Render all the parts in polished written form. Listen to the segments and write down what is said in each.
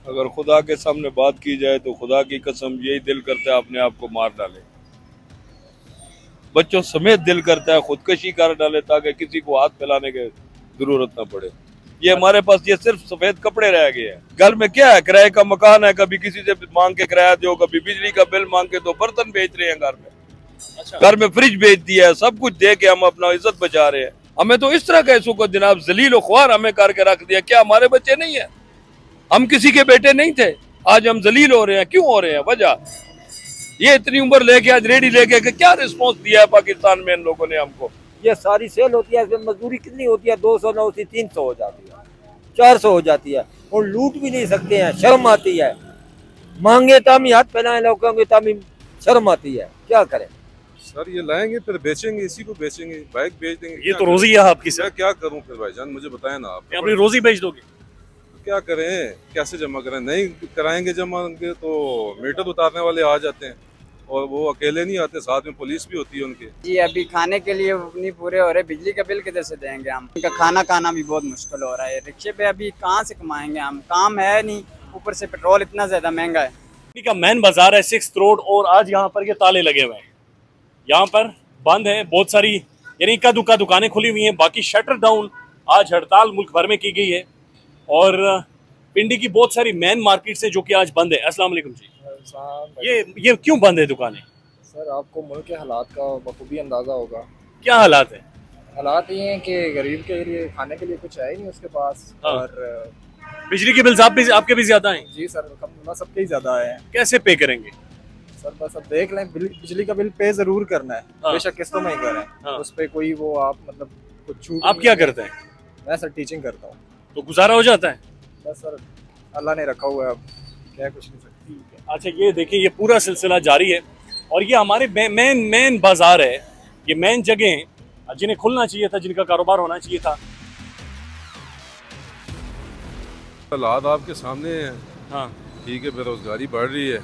अगर खुदा के सामने बात की जाए तो खुदा की कसम यही दिल करता है अपने आप को मार डाले, बच्चों समेत दिल करता है खुदकशी कर डाले ताकि किसी को हाथ फैलाने की जरूरत ना पड़े। ये हमारे पास ये सिर्फ सफेद कपड़े रह गए हैं। घर में क्या है, किराए का मकान है, कभी किसी से मांग के किराया दो, कभी बिजली का बिल मांग के दो, बर्तन बेच रहे हैं घर में। अच्छा। घर में फ्रिज बेच दिया है, सब कुछ दे के हम अपना इज्जत बचा रहे हैं। हमें तो इस तरह का इसको को जनाब जलील ख्वार हमें करके रख दिया। क्या हमारे बच्चे नहीं है? हम किसी के बेटे नहीं थे? आज हम जलील हो रहे हैं, क्यों हो रहे हैं? वजह ये इतनी उम्र लेके आज रेडी लेके क्या रिस्पॉन्स दिया है पाकिस्तान में इन लोगों ने हमको। ये सारी सेल होती है, इसमें मजदूरी कितनी होती है? 209 से 300 हो जाती है, 400 हो जाती है, और लूट भी नहीं सकते हैं, शर्म आती है। मांगे तामी हाथ फैलाएं लोगों के, तामी शर्म आती है, क्या करें? सर ये लाएंगे फिर बेचेंगे, इसी को बेचेंगे, बाइक बेच देंगे। ये तो रोजी है आपकी सर। क्या करूं फिर भाईजान, मुझे बताएं ना आप। अपनी रोजी बेच दोगे? क्या करें, कैसे जमा करें? नहीं कराएंगे जमा उनके तो मीटर उतारने वाले आ जाते हैं, और वो अकेले नहीं आते, साथ में पुलिस भी होती है उनके। जी अभी खाने के लिए नहीं पूरे हो रहे, बिजली का बिल किधर से देंगे हम? उनका खाना खाना भी बहुत मुश्किल हो रहा है। रिक्शे पे अभी कहाँ से कमाएंगे हम? काम है नहीं, ऊपर से पेट्रोल इतना ज्यादा महंगा है। का मेन बाजार है 6th रोड, और आज यहाँ पर ये ताले लगे हुए हैं, यहाँ पर बंद है। बहुत सारी यानी इक्का दुक्का दुकानें खुली हुई हैं, बाकी शटर डाउन। आज हड़ताल मुल्क भर में की गई है, और पिंडी की बहुत सारी मेन मार्केट से जो कि आज बंद है। अस्सलाम वालेकुम जी। ये क्यों बंद है दुकानें? सर आपको मुल्क के हालात का बखूबी अंदाज़ा होगा। क्या हालात है? हालात ये हैं कि गरीब के लिए खाने के लिए कुछ है ही नहीं उसके पास। हाँ। और बिजली के बिल्स आपके भी ज्यादा हैं? जी सर, अल्हम्दुलिल्लाह सबके ही ज़्यादा है। कैसे पे करेंगे? सर बस अब देख लें, बिजली का बिल पे ज़रूर करना है। हाँ। बेशक किस्तों में ही करें। हाँ। उस पर कोई वो आप मतलब कुछ छूट आप नहीं क्या है। करते हैं? मैं सर टीचिंग करता हूँ। तो गुजारा हो जाता है? बस सर अल्लाह ने रखा हुआ है, अब क्या कुछ नहीं सकती। अच्छा ये देखिए, ये पूरा सिलसिला जारी है, और ये हमारे मेन बाजार है, ये मेन जगह जिन्हें खुलना चाहिए था, जिनका कारोबार होना चाहिए था। हालात आपके सामने हैं। हाँ ठीक है, बेरोजगारी बढ़ रही है।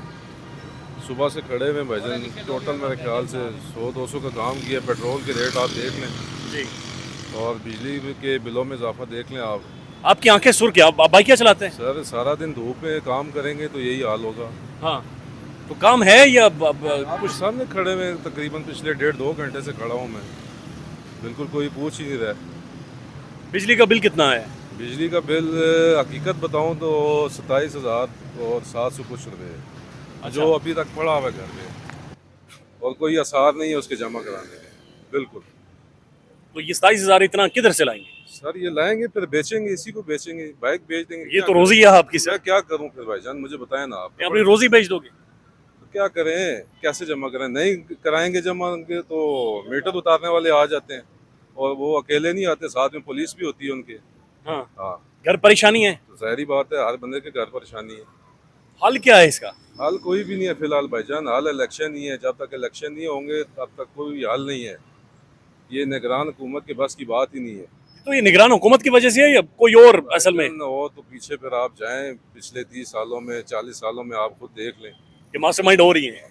सुबह से खड़े हुए भाईजान, टोटल मेरे ख्याल से 100-200 का काम किया। पेट्रोल के रेट आप देख लें जी, और बिजली के बिलों में इजाफा देख लें आप। आपकी आंखें सुर्ख है, आप बाइक क्या चलाते हैं? सर सारा दिन धूप में काम करेंगे तो यही हाल होगा। हाँ, तो काम है या कुछ सामने खड़े हुए, तकरीबन पिछले 1.5-2 घंटे से खड़ा हूँ मैं, बिल्कुल कोई पूछ ही नहीं रहा है। बिजली का बिल कितना है? बिजली का बिल हकीकत बताऊं तो 27,700 कुछ रुपये है। अच्छा। जो अभी तक पड़ा हुआ है घर में, और कोई आसार नहीं है उसके जमा कराने में, बिल्कुल। तो ये 27,000 इतना किधर से लाएंगे? सर ये लाएंगे फिर बेचेंगे, इसी को बेचेंगे, बाइक बेच देंगे। ये क्या तो करें? रोजी है आपकी सर। मैं क्या करूं फिर भाईजान, मुझे बताएं ना आप। अपनी रोजी बेच दोगे? तो क्या करें, कैसे जमा करें? नहीं कराएंगे जमा उनके तो मीटर उतारने वाले आ जाते हैं, और वो अकेले नहीं आते, साथ में पुलिस भी होती है उनके। हाँ, हाँ, घर परेशानी है, तो जाहिर बात है हर बंदे के घर परेशानी है। हल क्या है इसका? हाल कोई भी नहीं है फिलहाल भाईजान, हाल इलेक्शन ही है। जब तक इलेक्शन नहीं होंगे तब तक कोई हल नहीं है। ये निगरान हुकूमत के बस की बात ही नहीं है। तो ये निगरान हुकूमत की वजह से है या कोई और असल में? हो तो पीछे फिर आप जाएं, पिछले 30 सालों में, 40 सालों में आप खुद देख लें। ये मास्टरमाइंड हो रही है।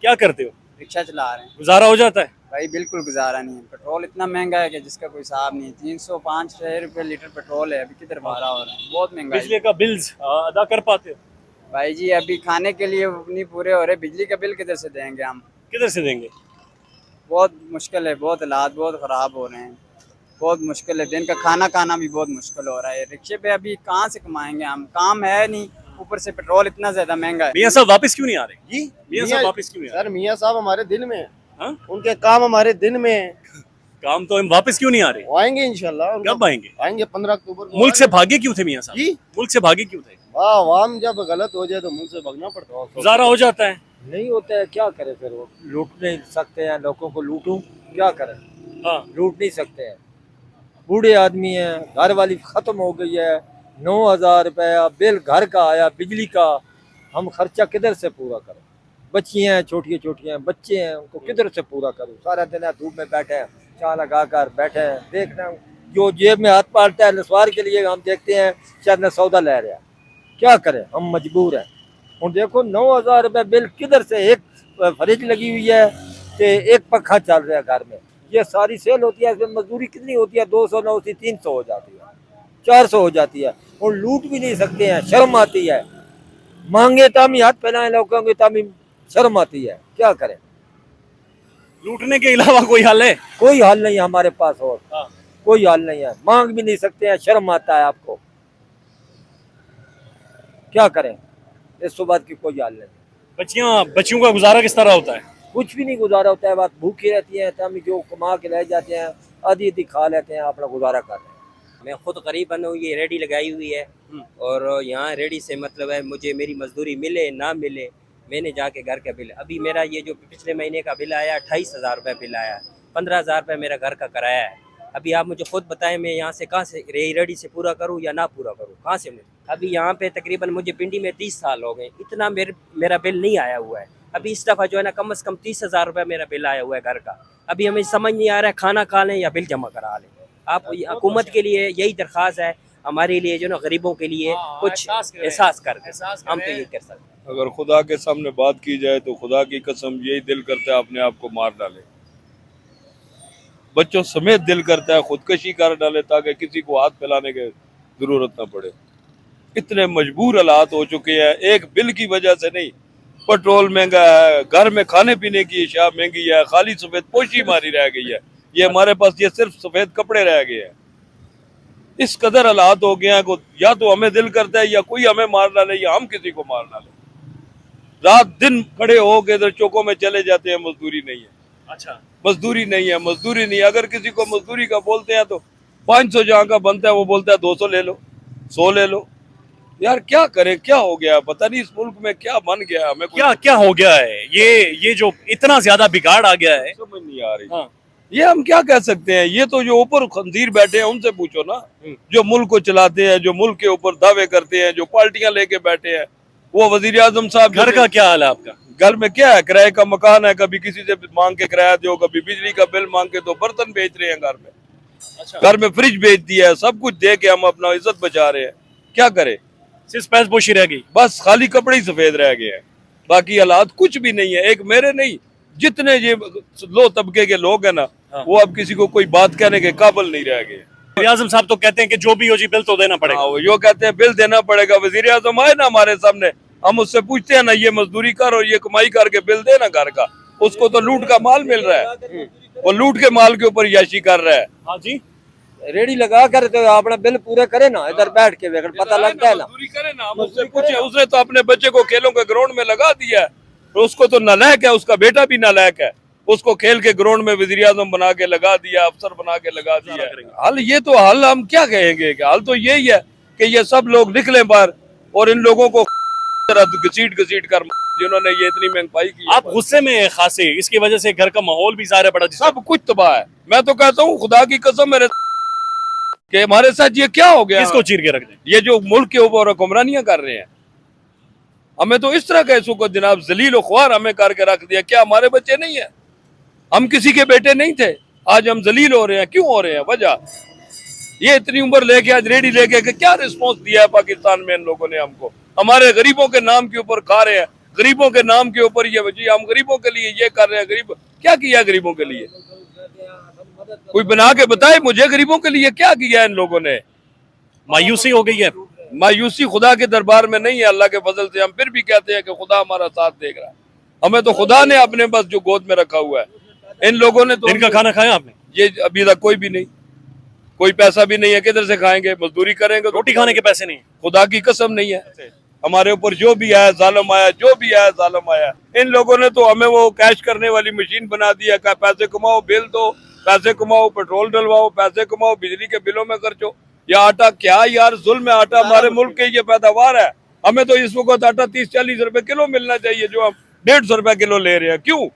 क्या करते हो? रिक्शा चला रहे हैं गुजारा हो जाता है? भाई, बिल्कुल गुजारा नहीं है। पेट्रोल इतना महंगा है कि जिसका कोई हिसाब नहीं है। 305-6 रुपये लीटर पेट्रोल है, अभी किधर भाड़ा हो रहा है, बहुत महंगा बिजली है। का बिल्स अदा कर पाते हो? भाई जी अभी खाने के लिए नहीं पूरे हो रहे, बिजली का बिल किधर से देंगे हम? किधर से देंगे? बहुत मुश्किल है, बहुत हालात बहुत ख़राब हो रहे हैं, बहुत मुश्किल है। दिन का खाना खाना भी बहुत मुश्किल हो रहा है। रिक्शे पे अभी कहाँ से कमाएंगे हम? काम है नहीं, ऊपर से पेट्रोल इतना ज्यादा महंगा है। मियाँ साहब वापस क्यों नहीं आ रहे? जी मियाँ साहब वापस क्यों नहीं आ रहे? सर, मियाँ साहब हमारे दिल में हैं। हाँ? उनके काम हमारे दिन में हैं। काम तो हम वापस क्यों नहीं आ रहे? वो आएंगे इंशाल्लाह। कब आएंगे? आएंगे 15 अक्टूबर को। मुल्क से भागे क्यों थे मियाँ साहब? जी, मुल्क से भागे क्यों थे? आवाम जब गलत हो जाए तो मुल्क से भागना पड़ता है। गुजारा हो जाता है? नहीं होता है, क्या करें फिर? वो लूट नहीं सकते हैं, लोगों को लूटूं, क्या करें? हाँ, लूट नहीं सकते हैं। बूढ़े आदमी हैं, घर वाली ख़त्म हो गई है, 9,000 रुपया बिल घर का आया, बिजली का। हम खर्चा किधर से पूरा करें? बच्चियाँ हैं, छोटी छोटी बच्चे हैं, उनको किधर से पूरा करूँ? सारा दिन है धूप में बैठे हैं, चाय लगा कर बैठे हैं, देख रहे हैं जो जेब में हाथ पालता है नस्वार के लिए, हम देखते हैं शायद न सौदा ले रहा है। क्या करें, हम मजबूर हैं। और देखो 9,000 रुपये बिल किधर से? एक फ्रिज लगी हुई है तो एक पंखा चल रहा है घर में। ये सारी सेल होती है, इसमें मजदूरी कितनी होती है? 209 से 300 हो जाती है, 400 हो जाती है, और लूट भी नहीं सकते हैं, शर्म आती है। मांगे तामी हाथ फैलाए लोगों के तामी शर्म आती है, क्या करें। लूटने के अलावा कोई हल है? कोई हल नहीं है हमारे पास और हाँ। कोई हल नहीं है, मांग भी नहीं सकते हैं, शर्म आता है आपको, क्या करें। इस बात की कोई हल नहीं। बच्चियों का गुजारा किस तरह होता है? कुछ भी नहीं गुजारा होता है, बात भूखी रहती है, तामी जो कमा के ले जाते हैं आधी आधी खा लेते हैं, अपना गुजारा कर रहे हैं। मैं खुद गरीबन हूँ, ये रेडी लगाई हुई है और यहाँ रेडी से मतलब है मुझे मेरी मजदूरी मिले ना मिले, मैंने जाके घर का बिल, अभी मेरा ये जो पिछले महीने का बिल आया 28,000 रुपये बिल आया, 15,000 रुपये मेरा घर का किराया है। अभी आप मुझे खुद बताएं मैं यहाँ से कहाँ से रेडी से पूरा करूँ या ना पूरा करूँ, कहाँ से मुझे अभी यहाँ पे तकरीबन मुझे पिंडी में 30 साल हो गए, इतना मेरा बिल नहीं आया हुआ है। अभी इस दफ़ा जो है ना कम से कम 30,000 रुपये मेरा बिल आया हुआ है घर का। अभी हमें समझ नहीं आ रहा है खाना खा लें या बिल जमा करा लें। आप हुकूमत के लिए यही दरख्वास्त है हमारे लिए, जो ना गरीबों के लिए कुछ एहसास कर दें, हम तो ये कर सकते हैं। अगर खुदा के सामने बात की जाए तो खुदा की कसम यही दिल करता है अपने आप को मार डाले, बच्चों समेत दिल करता है खुदकशी कर डाले ताकि किसी को हाथ फैलाने की जरूरत ना पड़े। इतने मजबूर हालात हो चुके हैं, एक बिल की वजह से नहीं, पेट्रोल महंगा है, घर में खाने पीने की अशिया महंगी है, खाली सफेद पोशी मारी रह गई है, ये हमारे पास ये सिर्फ सफेद कपड़े रह गए हैं। इस कदर हालात हो गए हैं को या तो हमें दिल करता है या कोई हमें मार डाले या हम किसी को मार डाले। रात दिन खड़े हो के इधर चौकों में चले जाते हैं, मजदूरी नहीं है। अच्छा, मजदूरी नहीं है, मजदूरी नहीं है। अगर किसी को मजदूरी का बोलते हैं तो 500 जहाँ का बनता है वो बोलता है 200 ले लो, 100 ले लो। यार क्या करें, क्या हो गया पता नहीं, इस मुल्क में क्या बन गया, हमें क्या क्या हो गया है? ये जो इतना ज्यादा बिगाड़ आ गया है, समझ नहीं आ रही। हाँ। ये हम क्या कह सकते हैं, ये तो जो ऊपर खंजीर बैठे हैं उनसे पूछो ना, जो मुल्क को चलाते हैं, जो मुल्क के ऊपर दावे करते हैं, जो पार्टियां लेके बैठे हैं। वो वजीर आजम साहब, घर का क्या हाल है आपका? घर में क्या है, किराए का मकान है, कभी किसी से मांग के किराया दो, कभी बिजली का बिल मांग के, तो बर्तन बेच रहे हैं घर में। अच्छा, घर में फ्रिज बेच दिया है, सब कुछ दे के हम अपना इज्जत बचा रहे हैं। क्या करें, सिर्फ पैसपोशी रह गई, बस खाली कपड़े ही सफेद रह गए हैं, बाकी हालात कुछ भी नहीं है। एक मेरे नहीं, जितने ये लो तबके के लोग हैं ना, वो अब किसी को कोई बात कहने के काबिल नहीं रह गए। वज़ीर आज़म साहब तो कहते हैं कि जो भी हो जी बिल तो देना पड़ेगा। वो यो कहते हैं बिल देना पड़ेगा। वजीर आजम आए ना हमारे सामने, हम उससे पूछते हैं ना ये मजदूरी कर और ये कमाई करके बिल देना घर का, उसको तो लूट का माल मिल रहा है, वो लूट के माल के ऊपर याशी कर रहा है। हाँ जी, रेडी लगा कर तो अपना बिल पूरे करे ना, इधर बैठ के बेकर पता लगता है ना। मजदूरी करे ना, हम उससे पूछे, उसने तो अपने बच्चे को खेलों के ग्राउंड में लगा दिया है, तो उसको तो नालायक है, उसका बेटा भी नालायक है, उसको खेल के ग्राउंड में वजीर आजम बना के लगा दिया, अफसर बना के लगा दिया। हल ये तो हल हम क्या कहेंगे, हल तो यही है कि ये सब लोग निकले बाहर और इन लोगों को घसीट घसीट कर, जिन्होंने ये इतनी महंगाई की। आप गुस्से में खासे, इसकी वजह से घर का माहौल भी ज़ाहिर है बड़ा सब कुछ तबाह है। मैं तो कहता हूँ खुदा की कसम मेरे कि हमारे साथ ये क्या हो गया, किसको चीर के रख दें? ये जो मुल्क के ऊपर हुक्मरानियां कर रहे हैं, हमें तो इस तरह का इसको जनाब जलील और ख्वार हमें करके रख दिया। क्या हमारे बच्चे नहीं है, हम किसी के बेटे नहीं थे, आज हम जलील हो रहे हैं। क्यों हो रहे हैं, वजह ये इतनी उम्र लेके आज रेडी लेके क्या रिस्पॉन्स दिया है पाकिस्तान में इन लोगों ने हमको, हमारे गरीबों के नाम के ऊपर खा रहे हैं, गरीबों के नाम के ऊपर ये वजह, हम गरीबों के लिए ये कर रहे हैं। गरीब क्या किया गरीबों के लिए, कोई बना के बताए मुझे, गरीबों के लिए क्या किया इन लोगों ने। मायूसी हो गई है। मायूसी खुदा के दरबार में नहीं है, अल्लाह के फजल से हम फिर भी कहते हैं कि खुदा हमारा साथ देख रहा है। हमें तो खुदा ने अपने बस जो गोद में रखा हुआ है। इन लोगों ने तो दिन का खाना खाया आपने? ये अभी तक कोई भी नहीं, कोई पैसा भी नहीं है, किधर से खाएंगे, मजदूरी करेंगे, रोटी खाने के पैसे नहीं, खुदा की कसम नहीं है। हमारे ऊपर जो भी आया जालिम आया, जो भी आया जालिम आया। इन लोगों ने तो हमें वो कैश करने वाली मशीन बना दिया, का पैसे कमाओ, बिल दो, पैसे कमाओ, पेट्रोल डलवाओ, पैसे कमाओ, बिजली के बिलों में खर्चो। या आटा क्या यार, जुल्म है। आटा हमारे मुल्क के ये पैदावार है, हमें तो इस वक्त आटा 30-40 रुपए किलो मिलना चाहिए, जो हम 150 रुपए किलो ले रहे हैं। क्यों?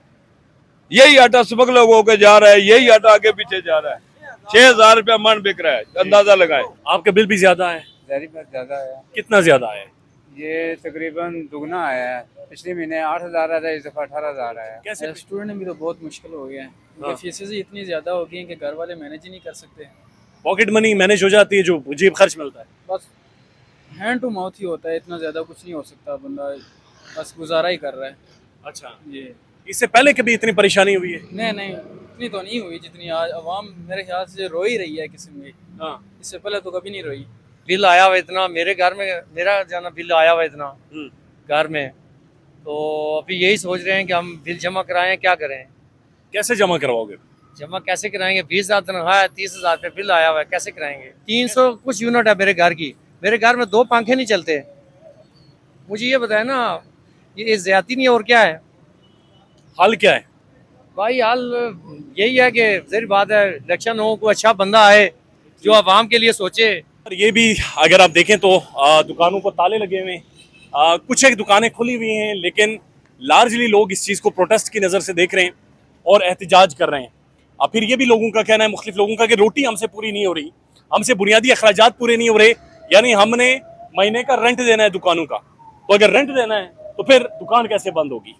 यही आटा स्मगलर होकर जा रहा है, यही आटा आगे पीछे जा रहा है। 6,000 रुपया मन बिक रहा है, अंदाजा लगाए। आपका बिल भी ज्यादा है? ज्यादा है। कितना ज्यादा है? ये तकरीबन दुगना आया है। पिछले महीने 8,000 आया था, इस दफा 18,000 आया। कैसे? स्टूडेंट में भी तो बहुत मुश्किल हो गया है, क्योंकि फीसें ही इतनी ज़्यादा हो गई हैं कि घर वाले मैनेज ही नहीं कर सकते। पॉकेट मनी मैनेज हो जाती है, जो जेब खर्च मिलता है, बस हैंड टू माउथ ही होता है, इतना ज़्यादा कुछ नहीं हो सकता, बंदा बस गुजारा ही कर रहा है। अच्छा, जी। इससे पहले कभी इतनी परेशानी हुई है? नहीं, इतनी तो नहीं हुई जितनी आज अवाम मेरे ख्याल से रो ही रही है किस्म की। हाँ। इससे पहले तो कभी नहीं रोई। बिल आया हुआ इतना, मेरे घर में मेरा जाना बिल आया हुआ इतना, घर में, तो अभी यही सोच रहे हैं कि हम बिल जमा कराएं, क्या करें। कैसे जमा करवाओगे? जमा कैसे कराएंगे? 20,000 तनख्वाह है, 30,000 पे बिल आया हुआ है, कैसे कराएंगे? 300 कुछ यूनिट है मेरे घर की, मेरे घर में 2 पंखे नहीं चलते। मुझे ये बताए ना, ये ज्यादती नहीं है और क्या है? हल क्या है? भाई हाल यही है कि ज़ाहिर बात है, इलेक्शन हो, कोई अच्छा बंदा आए जो आवाम के लिए सोचे। और ये भी अगर आप देखें तो दुकानों को ताले लगे हुए हैं, कुछ एक दुकानें खुली हुई हैं, लेकिन लार्जली लोग इस चीज़ को प्रोटेस्ट की नज़र से देख रहे हैं और एहतजाज कर रहे हैं। फिर ये भी लोगों का कहना है, मुख्तलिफ लोगों का, कि रोटी हमसे पूरी नहीं हो रही, हमसे बुनियादी अखराजात पूरे नहीं हो रहे, यानी हमने महीने का रेंट देना है दुकानों का, तो अगर रेंट देना है तो फिर दुकान कैसे बंद होगी?